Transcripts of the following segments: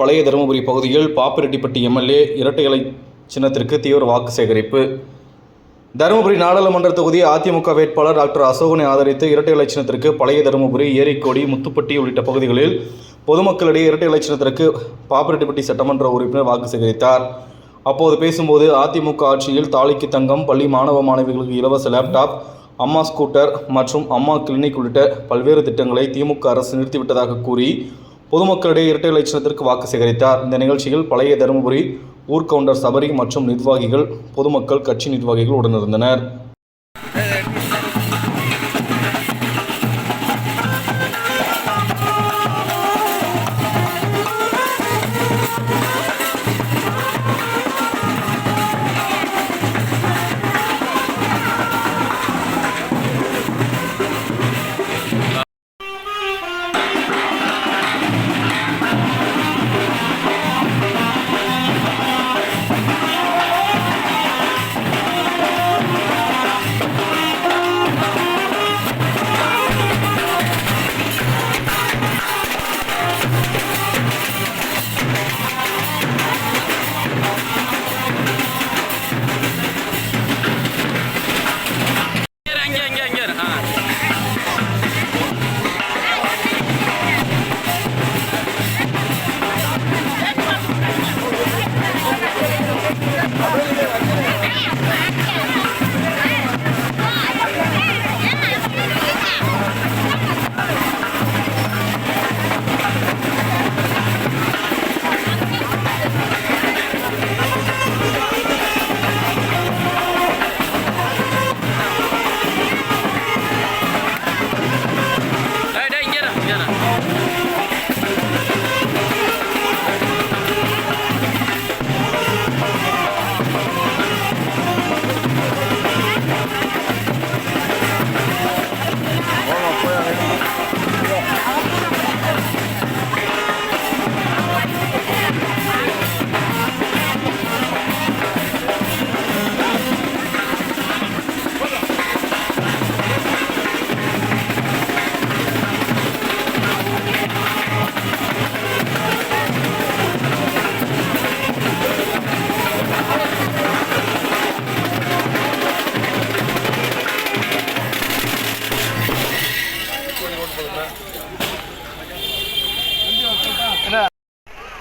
பழைய தருமபுரி பகுதியில் பாப்பிரெட்டிப்பட்டி எம்எல்ஏ இரட்டை இலை சின்னத்திற்கு தீவிர வாக்கு சேகரிப்பு. தருமபுரி நாடாளுமன்ற தொகுதி அதிமுக வேட்பாளர் டாக்டர் அசோகனை ஆதரித்து இரட்டை இலை சின்னத்திற்கு பழைய தருமபுரி, ஏரிக்கோடி, முத்துப்பட்டி உள்ளிட்ட பகுதிகளில் பொதுமக்களிடையே இரட்டை இலை சின்னத்திற்கு பாப்பிரெட்டிப்பட்டி சட்டமன்ற உறுப்பினர் வாக்கு சேகரித்தார். அப்போது பேசும்போது, அதிமுக ஆட்சியில் தாலிக்கு தங்கம், பள்ளி மாணவ மாணவிகளுக்கு இலவச லேப்டாப், அம்மா ஸ்கூட்டர் மற்றும் அம்மா கிளினிக் உள்ளிட்ட பல்வேறு திட்டங்களை திமுக அரசு நிறுத்திவிட்டதாக கூறி பொதுமக்களிடையே இரட்டை இலை சின்னத்திற்கு வாக்கு சேகரித்தார். இந்த நிகழ்ச்சியில் பழைய தருமபுரி ஊர்கவுண்டர் சபரி மற்றும் நிர்வாகிகள், பொதுமக்கள், கட்சி நிர்வாகிகள் உடனிருந்தனர்.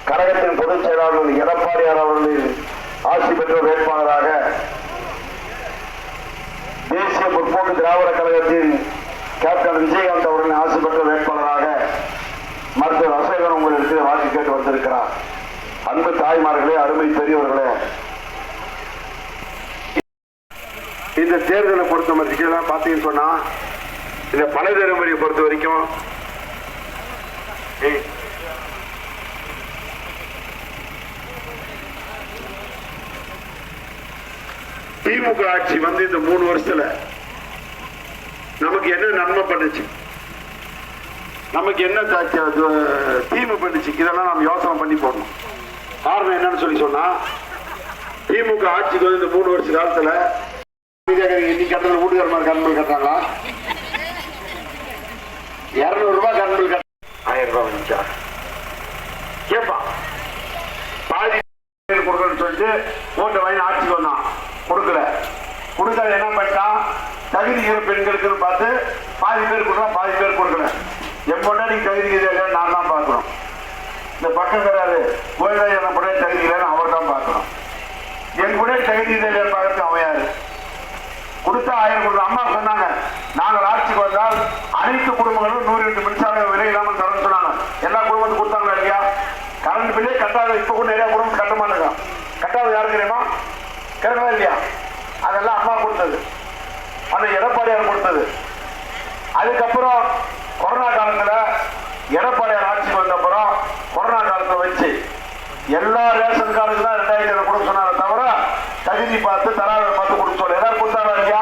கழகத்தின் பொதுச் செயலாளர் எடப்பாடியார் அவர்களின் ஆட்சி பெற்ற வேட்பாளராக தேசிய முற்போக்கு திராவிட கழகத்தின் கேப்டன் விஜயகாந்த் அவர்களின் ஆட்சி பெற்ற வேட்பாளராக மருத்துவர் அசோகன் உங்களுக்கு வாக்கு கேட்டு வந்திருக்கிறார். அன்பு தாய்மார்களே, அருமை பெரியவர்களே, இந்த தேர்தலை பொறுத்த வரைக்கும் பார்த்தீங்கன்னு சொன்னா, இந்த பழைய தருமபுரியை பொறுத்த வரைக்கும் திமுக ஆட்சி வந்து இந்த 3 வருஷத்துல நமக்கு என்ன நன்மை பண்ணுச்சு, நமக்கு என்ன தீமை பண்ணுச்சு, இதெல்லாம் நம்ம யோசனை பண்ணி போடணும். காரணம் என்னன்னு சொன்னா, திமுக ஆட்சிக்கு வந்து இந்த 3 வருஷ காலத்துல இன்னைக்கு கட்டணம் வீட்டுக்காரமாக கரண்ட் பில் கட்டுறாங்களா? 200 ரூபாய் கரண்ட் பில் கட்ட 1000 ரூபாய் வந்துச்சா? கேப்பா பாதி கொடுக்கணும்னு சொல்லிட்டு ஓட்டை வாங்கி ஆட்சிக்கு வந்தான், கொடுக்கல. கொடுக்கல என்ன பண்ணிட்டான், தகுதி பெண்களுக்குன்னு பார்த்து பாதி பேர் கொடுக்கலாம், பாதி பேர் கொடுக்கல. என் பொண்ணா நீங்க தகுதி இல்லைன்னு நான் தான் பார்க்கணும். இந்த பக்கம் கிடையாது, கோயிலா என்ன பொண்ணே தகுதி இல்லைன்னு அவர் தான் பார்க்கணும். என் கூட தகுதி இல்லைன்னு பார்க்கறது அவன் யாரு? கொடுத்தா 1000 கொடுத்த அம்மா சொன்னாங்க, நாங்கள் ஆட்சிக்கு வந்தால் அனைத்து குடும்பங்களும் 100 யூனிட் மின்சார விலை இல்லாமல் தரணும்னு சொன்னாங்க. எல்லா குடும்பத்துக்கும் கொடுத்தாங்களா இல்லையா? கரண்ட் பில்லே கட்டாத இப்ப கூட நிறைய குடும்பம் கட்ட மாட்டாங்க. கட்டாத யாரு தெரியுமா? கேட்கலாம் இல்லையா? அதெல்லாம் அம்மா கொடுத்தது, அந்த எடப்பாடியார் கொடுத்தது. அதுக்கப்புறம் கொரோனா காலத்துல எடப்பாடியார் ஆட்சிக்கு வந்த அப்புறம் கொரோனா காலத்தை வச்சு எல்லா ரேஷன் கார்டுக்கு தான் 2000 கொடுக்க சொன்னாங்க, தவிர தகுதி பார்த்து தராத பார்த்து கொடுக்க சொல்ல எல்லாரும் கொடுத்தாங்க இல்லையா?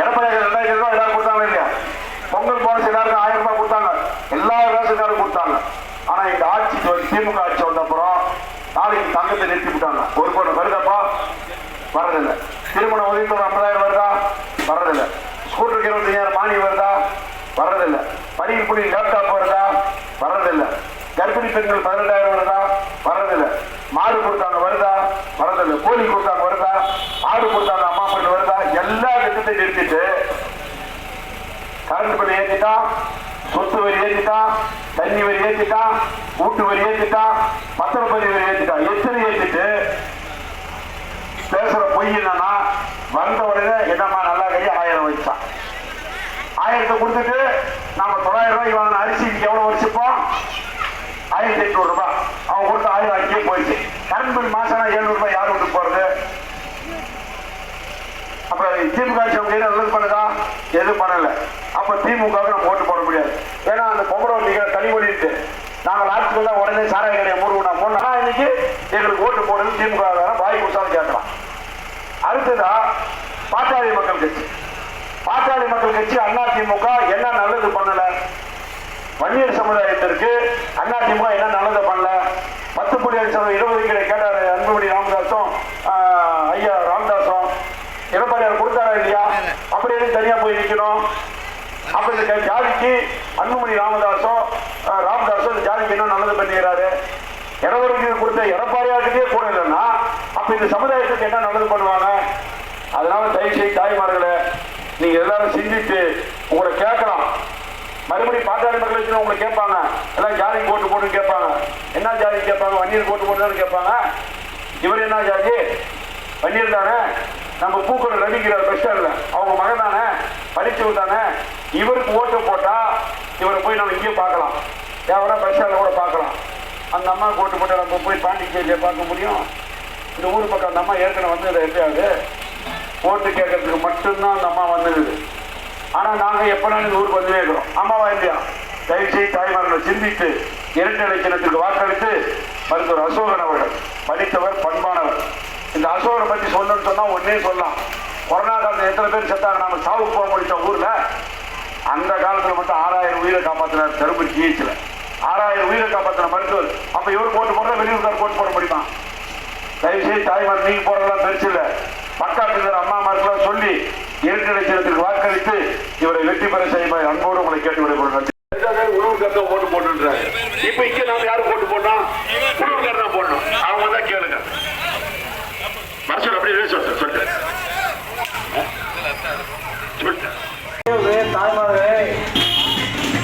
எடப்பாடியார் 2000 ரூபாய் எல்லாரும் கொடுத்தாங்க இல்லையா? பொங்கல் போனஸ் எல்லாருக்கும் 1000 ரூபாய் கொடுத்தாங்க, எல்லா ரேஷன் கார்டும் கொடுத்தாங்க. ஆனா இந்த ஆட்சிக்கு வந்து திமுக ஆட்சி வந்த அப்புறம் நாளைக்கு தங்கத்தை நிறுத்தி விட்டாங்க. ஒரு பொண்ணு வருதப்பா, வர்றதில்லை. திருமண உதவி 50,000 வருதா? வர்றதில்லை. ஸ்கூட்டருக்கு 25,000 மானியம் வருதா? வர்றதில்லை. படிப்பு லேப்டாப் வருதா? வர்றதில்லை. கர்ப்பிணி பெண்கள் 12,000 வருதா? வர்றதில்லை. மாடு கொடுத்தாங்க வருதா? வரதில்லை. கோழி கொடுத்தாங்க வருதா? ஆடு கொடுத்தாங்க அம்மா பெண் வருதா? எல்லா திட்டத்தையும் நிறுத்திட்டு கரண்ட் பில் ஏற்றிட்டான், சொத்து வரி ஏற்றிட்டான், தண்ணி வரி ஏற்றிட்டான், வீட்டு வரி ஏற்றிட்டான், பத்திரப்பதிவு வரி ஏற்றிட்டான். எத்தனை ஏற்றிட்டு பேசுற பொய் என்னன்னா, வந்த உடனே என்னம்மா நல்லா கை 1000 வச்சான். 1000 கொடுத்துட்டு நாம 900 ரூபாய்க்கு வாங்கின அரிசி எவ்வளவு வச்சுப்போம்? 1800 ரூபாய். அவன் கொடுத்த 1000 அங்கேயே போயிடுச்சு. கரண்ட் பில் மாசம் 700 ரூபாய் யார் விட்டு போறது? அப்ப திமுக நல்லது பண்ணுதா? எதுவும் பண்ணல. அப்ப திமுக நம்ம ஓட்டு போட முடியாது. ஏன்னா அந்த பொம்பளை தனி ஓடிட்டு நாங்கள் ஆட்சிக்கு தான் உடனே சாராய கடையை மூணு இன்னைக்கு எங்களுக்கு ஓட்டு போடுறது திமுக வாய் குடிச்சாலும் கேட்கலாம். அடுத்ததா பாட்டாளி மக்கள் கட்சி. பாட்டாளி மக்கள் கட்சி அண்ணா திமுக என்ன நல்லது பண்ணல? வன்னியர் சமுதாயத்திற்கு அண்ணா திமுக என்ன நல்லது பண்ணல? 10.5% இடஒதுக்கீடு கேட்டாரு அன்புமணி ராமதாசும் ஐயா ராமதாசும். எடப்பாடியார் கொடுத்தாரா இல்லையா? அப்படியே தனியா போய் நிற்கணும். அப்ப இந்த ஜாதிக்கு அன்புமணி ராமதாசும் இந்த ஜாதிக்கு என்ன நல்லது பண்ணிக்கிறாரு? இடஒதுக்கீடு கொடுத்த எடப்பாடியார்கிட்டே கூட இல்லைன்னா அப்ப இந்த சமுதாயத்துக்கு என்ன நல்லது பண்ணுவாங்க? அதனால தயவுசெய்து தாய்மார்களே, நீங்க எல்லாரும் சிந்தித்து உங்களை கேட்கலாம். மறுபடியும் பாட்டாளி மக்கள் உங்களை கேட்பாங்க, எல்லாம் ஜாதி போட்டு போட்டு கேட்பாங்க. என்ன ஜாதி கேட்பாங்க? வன்னியர் போட்டு போட்டு தான் கேட்பாங்க. இவர் என்ன ஜாதி? வன்னியர் தானே. நம்ம பூக்கள் ரவிக்கிறார் பஸ் ஸ்டாண்ட்ல, அவங்க மகன் தானே, படிச்சவர் தானே. இவருக்கு ஓட்டு போட்டா இவரை போய் நம்ம இங்கேயே பார்க்கலாம், தேவைன்னா பஸ் ஸ்டாண்ட்ல கூட பார்க்கலாம். அந்த அம்மா ஓட்டு போட்டு நம்ம போய் பாண்டிச்சேரியில பார்க்க முடியும்? இந்த ஊர் பக்கம் அந்த அம்மா ஏற்கனவே வந்தது எப்பயாவது ஓட்டு கேட்கறதுக்கு மட்டும்தான் அந்த அம்மா வந்துடுது. ஆனா நாங்க எப்பனாலும் இந்த ஊருக்கு வந்துவே இருக்கிறோம். அம்மாவா இல்லையா? தயவுசெய்து தாய்மார்களை சிந்தித்து இரட்டை இலக்கியத்திற்கு வாக்களித்து மருத்துவர் அசோகன் அவர்கள் படித்தவர், பண்பானவர். இந்த அசோகனை பற்றி சொல்லணும்னு சொன்னா ஒன்னே சொல்லலாம். கொரோனா காலத்தில் எத்தனை பேர் செத்தாங்க? நாம சாவுக்கு போக முடிச்ச ஊர்ல அந்த காலத்துல மட்டும் 6000 உயிரை காப்பாற்றினார். தருமபுரி ஜிஹெச்ல 6000 உயிரை காப்பாற்றின மருத்துவர். அப்ப இவருக்கு ஓட்டு போடுற வெளியூர்கார் ஓட்டு போட முடியுமா? தயவுசெய்து தாய்மார் நீங்க போறதெல்லாம் பெருசு இல்லை. பக்காட்டு அம்மாமாருக்கெல்லாம் சொல்லி இரட்டை இலட்சணத்திற்கு வாக்களித்து இவரை வெற்றி பெற செய்ய அன்போடு உங்களை கேட்டு விடைபெறுகிறேன். உள்ளூர்காரர் ஓட்டு போட்டுன்றாரு. இப்ப இங்க நாம யாரும் ஓட்டு போட்டோம்? உள்ளூர்காரர் தான் போடணும். அவங்க தான் கேளுங்க. மனசு அப்படியே சொல்லிட்டு தாய்மார்களே,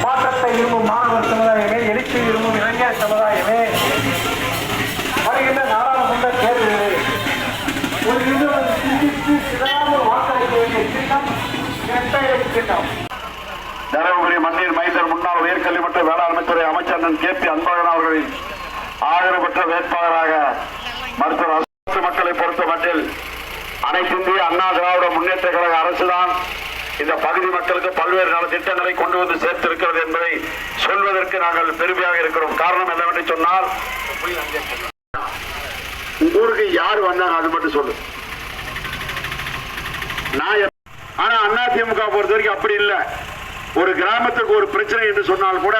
மாற்றத்தை விரும்பும் மாணவர் சமுதாயமே, எழுச்சி விரும்பும் இளைஞர் சமுதாயமே, வருகின்ற நாடாளுமன்ற தேர்தலில் ஒரு வாக்களிக்க வேண்டிய திட்டம் இரட்டை திட்டம். தருமபுரி மண்ணின் மைந்தர் முன்னாள் உயர்கல்வி மற்றும் வேளாண்மைத்துறை அமைச்சர் கே.பி. அன்பழகன் அவர்களின் ஆதரவு பெற்ற வேட்பாளராக மருத்துவர் மக்களை பொறுத்த மட்டில் அனைத்து இந்திய அண்ணா திராவிட முன்னேற்ற கழக அரசுதான் இந்த பகுதி மக்களுக்கு பல்வேறு நல திட்டங்களை கொண்டு வந்து சேர்த்திருக்கிறது என்பதை சொல்வதற்கு நாங்கள் பெருமையாக இருக்கிறோம். காரணம் என்னவென்று சொன்னால், ஊருக்கு யார் வந்தாங்க அது மட்டும் சொல்லு. ஆனா அதிமுக பொறுத்த வரைக்கும் அப்படி இல்லை. ஒரு கிராமத்துக்கு ஒரு பிரச்சனை என்று சொன்னால் கூட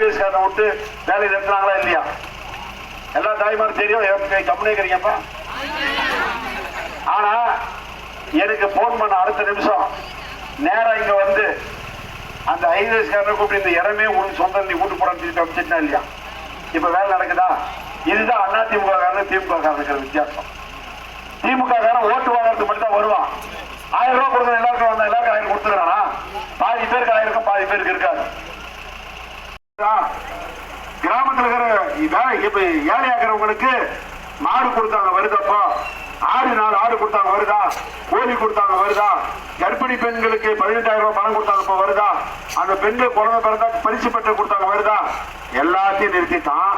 விட்டு வேலை நிறுத்தினாங்களா இல்லையா? எல்லா தாய்மாரும் தெரியும். கம்முனேக்கிறீங்கப்பா. ஆனா எனக்கு போன் பண்ண அடுத்த நிமிஷம் நேரம் இங்க வந்து அந்த ஐஏஎஸ் காரனை கூப்பிட்டு இந்த இடமே உன் சொந்த நீ வீட்டு போட அமைச்சிட்டா இல்லையா? இப்ப வேலை நடக்குதா? இதுதான் அண்ணா திமுக காரன் திமுக காரன் வித்தியாசம். திமுக காரன் ஓட்டு வாங்கறதுக்கு மட்டும் தான் வருவான். 1000 ரூபாய் கொடுக்குற எல்லாருக்கும் வந்தா எல்லாருக்கும் 1000 கொடுத்துக்கிறானா? பாதி பேருக்கு 1000 இருக்கும், பாதி பேருக்கு இருக்காது. கிராமத்தில் இருக்கிற ஏழையாக்குறவங்களுக்கு மாடு கொடுத்தாங்க வருதப்போ, 6 நாள் ஆடு கொடுத்தாங்க வருதா? கோழி கொடுத்தாங்க வருதா? கர்ப்பிணி பெண்களுக்கு 18,000 ரூபாய் பணம் கொடுத்தாங்க இப்ப வருதா? அந்த பெண்கள் குழந்தை பிறந்தா பரிசு பெற்று கொடுத்தாங்க வருதா? எல்லாத்தையும் நிறுத்திட்டான்.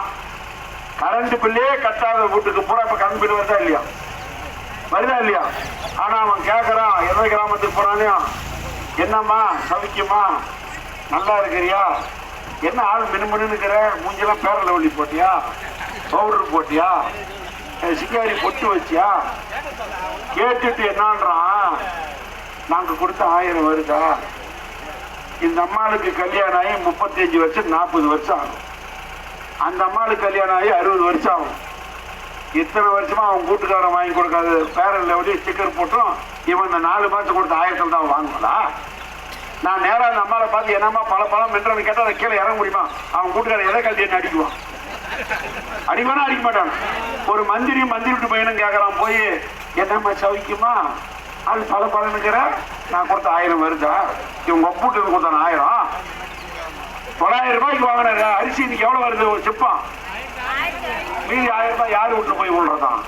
கரண்ட் பில்லே கட்டாத வீட்டுக்கு பூரா இப்ப கரண்ட் பில் வருதா இல்லையா? வருதா இல்லையா? ஆனா அவன் கேட்கறான், எந்த கிராமத்துக்கு போறானே, என்னம்மா சவிக்குமா, நல்லா இருக்கிறியா, என்ன ஆள் மினுமினு இருக்கிற, மூஞ்செல்லாம் பேரல ஒளி போட்டியா, பவுடர் போட்டியா, சிங்காரி பொட்டு வச்சியா, கேட்டுட்டு என்னன்றான், நாங்க கொடுத்த 1000 வருதா? இந்த அம்மாளுக்கு கல்யாணம் ஆகி 35 வருஷம் 40 வருஷம் ஆகும். அந்த அம்மாளுக்கு கல்யாணம் ஆகி 60 வருஷம் ஆகும். இத்தனை வருஷமா அவன் கூட்டுக்காரன் வாங்கி கொடுக்காது பேரன் லெவலி ஸ்டிக்கர் போட்டும் இவன் இந்த 4 மாசம் கொடுத்த 1000 தான் வாங்குவா? நான் நேரா அந்த அம்மாவை பார்த்து என்னம்மா பழம் மென்றவன் கேட்டா அதை கீழே இறங்க முடியுமா? அவன் கூட்டுக்கார எதை கல்வி என்ன அடிக்குவான்? அடிப்பானா அடிக்க மாட்டான். ஒரு மந்திரி விட்டு பையனும் கேட்கறான் போய், என்னம்மா சவிக்குமா? அது பழம்னுக்கிற நான் கொடுத்த 1000 வருதா? இவங்க ஒப்புட்டு கொடுத்தான் 1000. 900 ரூபாய்க்கு வாங்கினாரு அரிசி. இன்னைக்கு எவ்வளவு வருது ஒரு சிப்பம்? மீதி 1000 ரூபாய் யாரு வீட்டுல போய் விடுறதான்?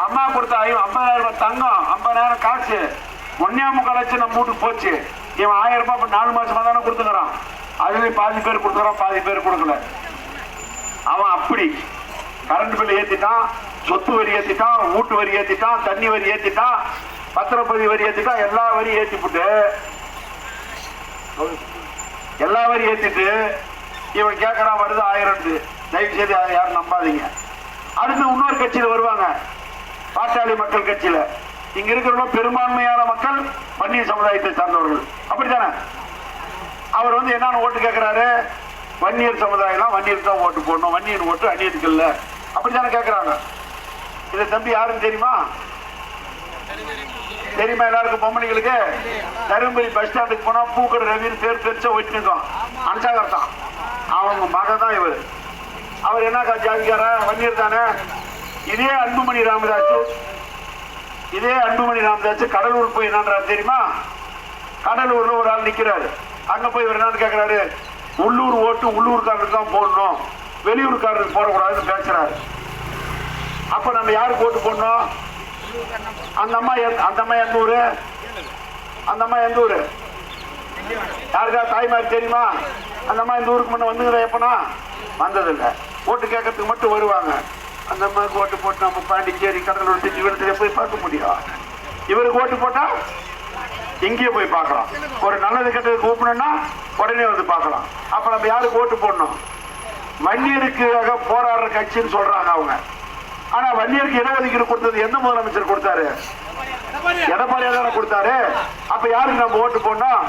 அம்மா கொடுத்த 50,000 ரூபாய் தங்கம், 50,000 காசு, 1.25 லட்சம் நம்ம வீட்டுக்கு போச்சு. இவன் 1000 ரூபாய் 4 மாசமா தானே கொடுத்துக்கிறான். அதுலயும் பாதி பேர் கொடுக்குறான், பாதி பேர் கொடுக்கல. அவன் அப்படி கரண்ட் பில் ஏத்திட்டான், சொத்து வரி ஏத்திட்டான், வீட்டு வரி ஏத்திட்டான், தண்ணி வரி ஏத்திட்டான், பத்திரப்பதிவு வரி ஏத்திட்டான், எல்லா வரி ஏத்திட்டு இவன் கேட்கறான் வருது 1000. தயவு செய்து யாரும் நம்பாதீங்க. அடுத்து இன்னொரு கட்சியில வருவாங்க, பாட்டாளி மக்கள் கட்சியில. இங்க இருக்கிற பெரும்பான்மையான மக்கள் வன்னியர் சமுதாயத்தை சார்ந்தவர்கள். அப்படித்தானே? அவர் என்னன்னு ஓட்டு கேட்கிறாரு? வன்னியர் சமுதாயம் வன்னியர் தான் ஓட்டு போடணும், வன்னியர் ஓட்டு அந்நியருக்கு இல்ல, அப்படித்தானே கேட்கிறாங்க. இதை தம்பி யாருன்னு தெரியுமா? தெரியுமா எல்லாருக்கும்? பொம்மணிகளுக்கு தருமபுரி பஸ் ஸ்டாண்டுக்கு போனா பூக்கடை ரவின்னு பேர் பெருசா ஒயிட்டு நிற்கும். அன்சாகர்தான் அவங்க மகன் தான் இவர். அவர் என்ன ஜாதிக்கார? வன்னியர் தானே. இதே அன்புமணி ராமதாஸ் கடலூர் போய் என்னன்றாரு தெரியுமா? கடலூர்ல ஒரு ஆள் நிக்கிறாரு. அங்க போய் இவர் என்னன்னு கேட்கிறாரு? உள்ளூர் ஓட்டு உள்ளூர்காரருக்கு தான் போடணும், வெளியூர்காரருக்கு போடக்கூடாதுன்னு பேசுறாரு. அப்ப நம்ம யாருக்கு ஓட்டு போடணும்? அந்த அம்மா எந்த ஊரு? அந்த அம்மா எந்த ஊரு? யாருக்கா தாய்மாரி தெரியுமா? அந்த அம்மா இந்த ஊருக்கு முன்ன வந்துங்கிற எப்பனா வந்ததில்லை. ஓட்டு கேட்கறதுக்கு மட்டும் வருவாங்க. அந்த அம்மாவுக்கு ஓட்டு போட்டு நம்ம பாண்டிச்சேரி, கடலூர், திருச்சிவரத்துல போய் பார்க்க முடியும். இவருக்கு ஓட்டு போட்டா எங்கேயே போய் பார்க்கலாம். ஒரு நல்லது கெட்டது கூப்பிடணும்னா உடனே வந்து பார்க்கலாம். அப்ப நம்ம யாருக்கு ஓட்டு போடணும்? வன்னியருக்காக போராடுற கட்சின்னு சொல்றாங்க அவங்க. ஆனா வன்னியருக்கு இடஒதுக்கீடு கொடுத்தது எந்த முதலமைச்சர் கொடுத்தாரு? எடப்பாடியா தானே கொடுத்தாரு. அப்ப யாருக்கு நம்ம ஓட்டு போடணும்?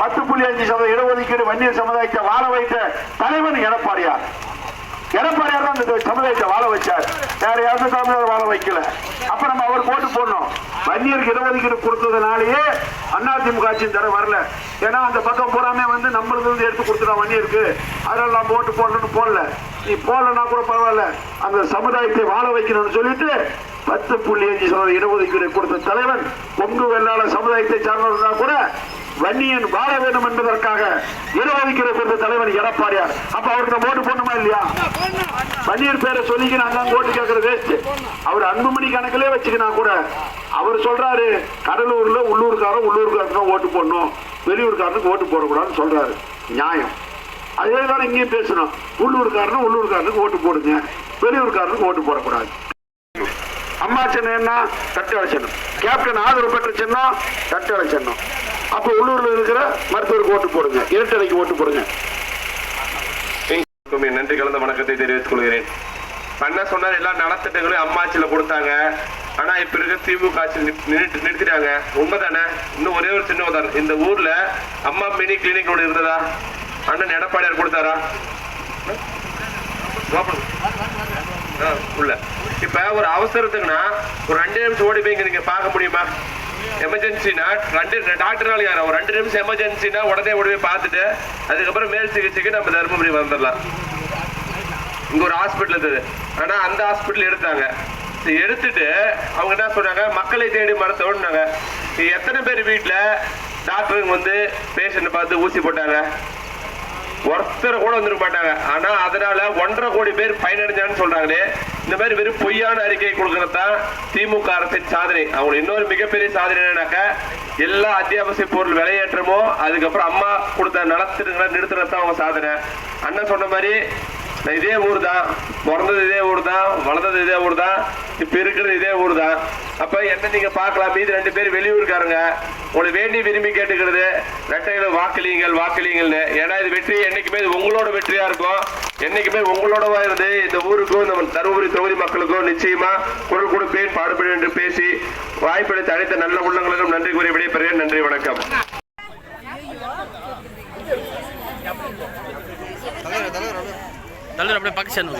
10.5% இடஒதுக்கீடு வன்னியர் சமுதாயத்தை வாழ வைத்த தலைவன் எடப்பாடியார். எடப்பாடியார் தான் இந்த சமுதாயத்தை வாழ வச்சார், வேற யாரும் சமுதாயம் வாழ வைக்கல. அப்ப நம்ம அவருக்கு ஓட்டு போடணும். வன்னியருக்கு இடஒதுக்கீடு கொடுத்ததுனாலேயே அதிமுக ஆட்சியும் தர வரல. ஏன்னா அந்த பக்கம் பூராமே நம்மளுக்கு எடுத்து கொடுத்துட்டோம் வன்னியருக்கு, அதனால நம்ம ஓட்டு போடணும்னு போடல. நீ போடலன்னா கூட பரவாயில்ல, அந்த சமுதாயத்தை வாழ வைக்கணும்னு சொல்லிட்டு 10.5% இடஒதுக்கீடு கொடுத்த தலைவன் கொங்கு வெள்ளாள சமுதாயத்தை சார்ந்தவர்கள் கூட வன்னியன் வாழ வேண்டும் என்பதற்காக இடஒதுக்கீடு கொடுத்த தலைவன் எடப்பாடியார். அப்ப அவருக்கு நம்ம ஓட்டு போடணுமா இல்லையா? வன்னியர் பேரை சொல்லிக்கு நாங்க ஓட்டு கேட்கறது வேஸ்ட். அவர் அன்புமணி கணக்கிலே வச்சுக்கினா கூட அவர் சொல்றாரு கடலூர்ல உள்ளூர்காரன் ஓட்டு போடணும், வெளியூர்காரனுக்கு ஓட்டு போடக்கூடாதுன்னு சொல்றாரு. நியாயம். அதேதான் இங்கேயும் பேசணும். உள்ளூர்காரனுக்கு ஓட்டு போடுங்க, வெளியூர்காரனுக்கு ஓட்டு போடக்கூடாது. அம்மா சின்னம் என்ன? தட்டுவடை சின்னம். கேப்டன் ஆதரவு பெற்ற சின்னம் தட்டுவடை சின்னம். அப்ப உள்ளூர்ல இருக்கிற மருத்துவருக்கு ஓட்டு போடுங்க, இரட்டலைக்கு ஓட்டு போடுங்க. நன்றி கலந்த வணக்கத்தை தெரிவித்துக் கொள்கிறேன். அண்ணா சொன்னார் எல்லா நலத்திட்டங்களையும் அம்மாச்சியில கொடுத்தாங்க. ஆனா இப்ப இருக்க திமுக ஆட்சி நிறுத்திட்டாங்க. உண்மைதானே? இன்னும் ஒரே ஒரு சின்ன உதாரணம், இந்த ஊர்ல அம்மா மினி கிளினிக் ஒன்று இருந்ததா? அண்ணன் எடப்பாடியார் கொடுத்தாரா? உள்ள இப்ப ஒரு அவசரத்துக்குன்னா ஒரு 2 நிமிஷம் ஓடி போய் நீங்க பார்க்க முடியுமா? எமர்ஜென்சினா டாக்டர்னால யாரும் ஒரு 2 நிமிஷம் எமர்ஜென்சினா உடனே ஓடி போய் பார்த்துட்டு அதுக்கப்புறம் மேல் சிகிச்சைக்கு நம்ம தருமபுரி வந்துடலாம். இங்க ஒரு ஹாஸ்பிட்டல் இருந்தது, ஆனா அந்த ஹாஸ்பிட்டல் எடுத்தாங்க. எடுத்துட்டு அவங்க என்ன சொன்னாங்க? மக்களை தேடி மருத்துவம்னாங்க. எத்தனை பேர் வீட்டுல டாக்டருங்க பேஷண்ட் பார்த்து ஊசி போட்டாங்க? ஒருத்தர் கூட வந்துருக்க மாட்டாங்க. ஆனா அதனால 1.5 கோடி பேர் பயனடைஞ்சான்னு சொல்றாங்களே. இந்த மாதிரி வெறும் பொய்யான அறிக்கை கொடுக்கறதுதான் திமுக அரசின் சாதனை. அவங்க இன்னொரு மிகப்பெரிய சாதனை என்னன்னாக்கா, எல்லா அத்தியாவசிய பொருள் விலையேற்றமோ அதுக்கப்புறம் அம்மா கொடுத்த நலத்திட்டங்களை நிறுத்துறதுதான் அவங்க சாதனை. அண்ணன் சொன்ன மாதிரி இதே ஊர் தான், பிறந்தது இதே ஊர் தான், வளர்ந்தது இதே ஊர் தான், இப்ப இருக்கிறது இதே ஊர் தான். அப்ப என்ன நீங்க பார்க்கலாம், மீது 2 பேர் வெளியூருக்காரங்க. உங்களை வேண்டி விரும்பி கேட்டுக்கிறது ரெட்டையில வாக்களிங்கள்னு. ஏன்னா இது வெற்றி என்னைக்குமே இது உங்களோட வெற்றியா இருக்கும். என்னைக்குமே உங்களோடவா இருந்து இந்த ஊருக்கும் நம்ம தருமபுரி தொகுதி மக்களுக்கும் நிச்சயமா குரல் கொடுப்பேன், பாடுபேன் என்று பேசி வாய்ப்பளித்த அனைத்த நல்ல உள்ளங்களுக்கும் நன்றி கூறி விடைபெறுகிறேன். நன்றி, வணக்கம். தலைவர் அப்படியே பாகிஸ்தான்